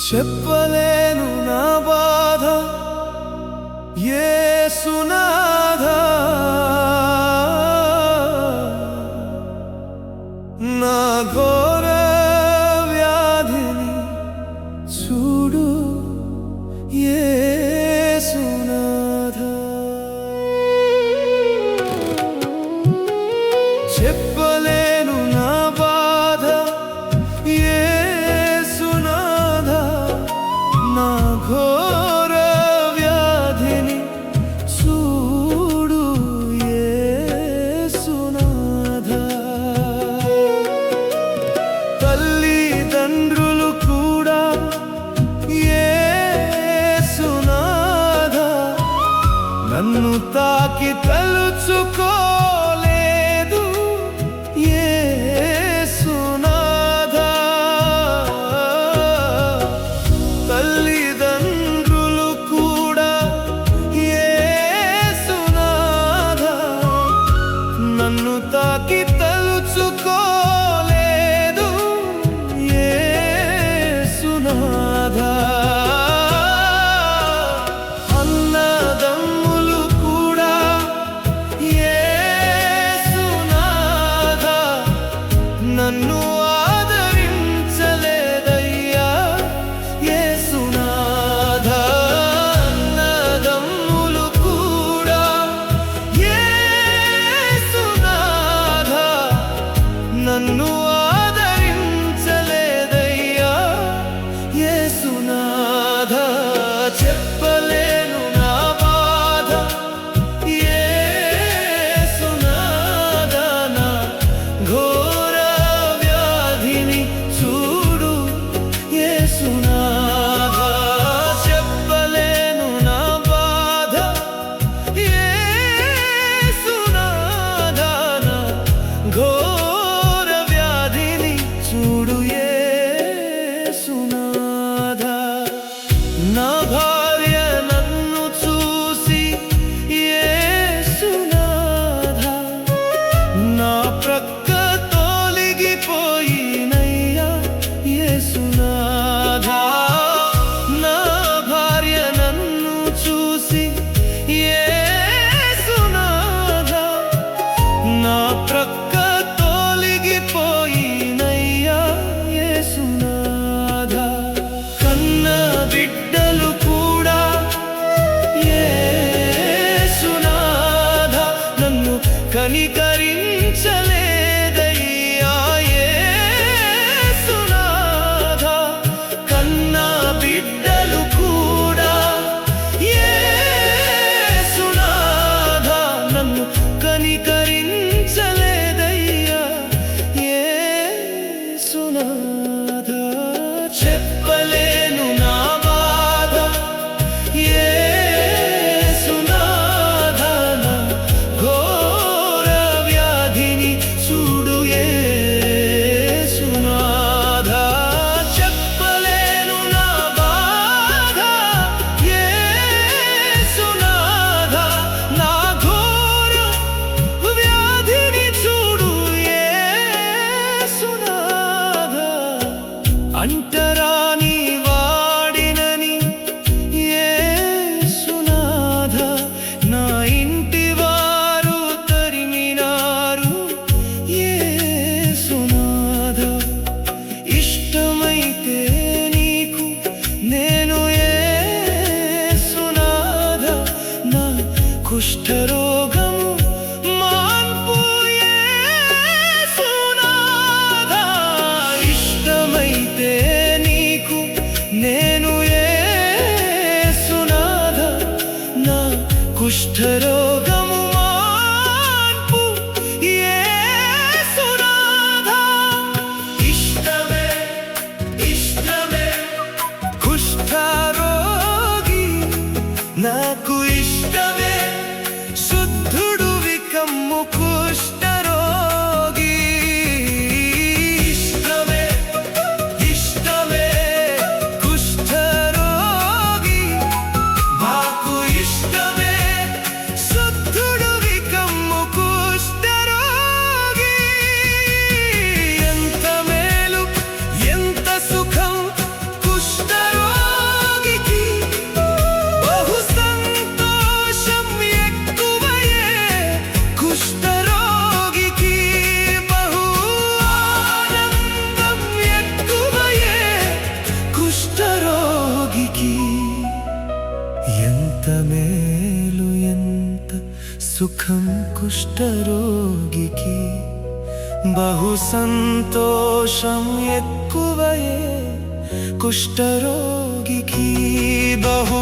చెప్పలేను నా బాధ యేసునాథా, నా ఘోర వ్యాధిని చూడు యేసునాథా. చెప్పలేను నా బాధ యేసునాథా, నా ఘోర వ్యాధిని చూడు యేసునాథా. తల్లిదండ్రులు కూడా యేసునాథా నన్ను తాకి తలుచుకోలేదు యేసునాథా. తల్లిదండ్రులు కూడా యేసునాథా నన్ను తాకి తలుచుకోలేదు యేసునాథా. అన్నదమ్ములు కూడా యేసునాథా నన్ను ఆదరించలేదయ్యా యేసునాథా. అన్నదమ్ములు కూడా యేసునాథా నన్ను ఆదరించలేదయ్యా యేసునాథా. చెప్పలేను నా బాధ యేసునాథా, నా ఘోర వ్యాధిని చూడు యేసునాథా. చెప్పలేను నా బాధ యేసునాథా, నా ఘోర వ్యాధిని చూడు యేసునాథా. నా భార్య నన్ను చూసి యేసునాథా నా ప్రక్క తొలగిపోయినయ్యా యేసునాథా. నా భార్య నన్ను చూసి యేసునాథా నా ప్రక్క తొలగిపోయినయ్యా యేసునాథా. కన్న బిడ్డలు కూడా యేసునాథా నన్ను కనికరించలేదయ్యా యేసునాథా. కన్న బిడ్డలు కూడా యేసునాథా నన్ను కనికరించలేదయ్యా యేసునాథా. చెప్పలేను నా బాధ యేసునాథా, నా ఘోర వ్యాధిని చూడు యేసునాథా. చెప్పలేను నా బాధ యేసునాథా, నా ఘోర వ్యాధిని చూడు యేసునాథా. అంటరాని వాడినని యేసునాథా నా ఇంటి వారు తరిమినారు యేసునాథా. ఇష్టమైతే నీకు నేను యేసునాథా నా కుష్ఠరోగము మాన్పు యేసునాథా. ఇష్టమైతే నీకు నేను యేసునాథా నా కుష్ఠరోగము మాన్పు యేసునాథా. ఇష్టమే ఇష్టమే కుష్ఠరోగి నాకు ఇష్టమే, శుద్ధుడు వికమ్ము కుష్ఠరోగి. ఇష్టమే ఇష్టమే కుష్ఠరోగి మాకు ఇష్టమే, శుద్ధుడు వికమ్ము కుష్ఠరోగి. ఎంత మేలు ఎంత సుఖం కుష్ఠరోగి సుఖం కుష్ఠరోగికి బహు సంతోషం ఎక్కువయే కుష్ఠరోగికి బహు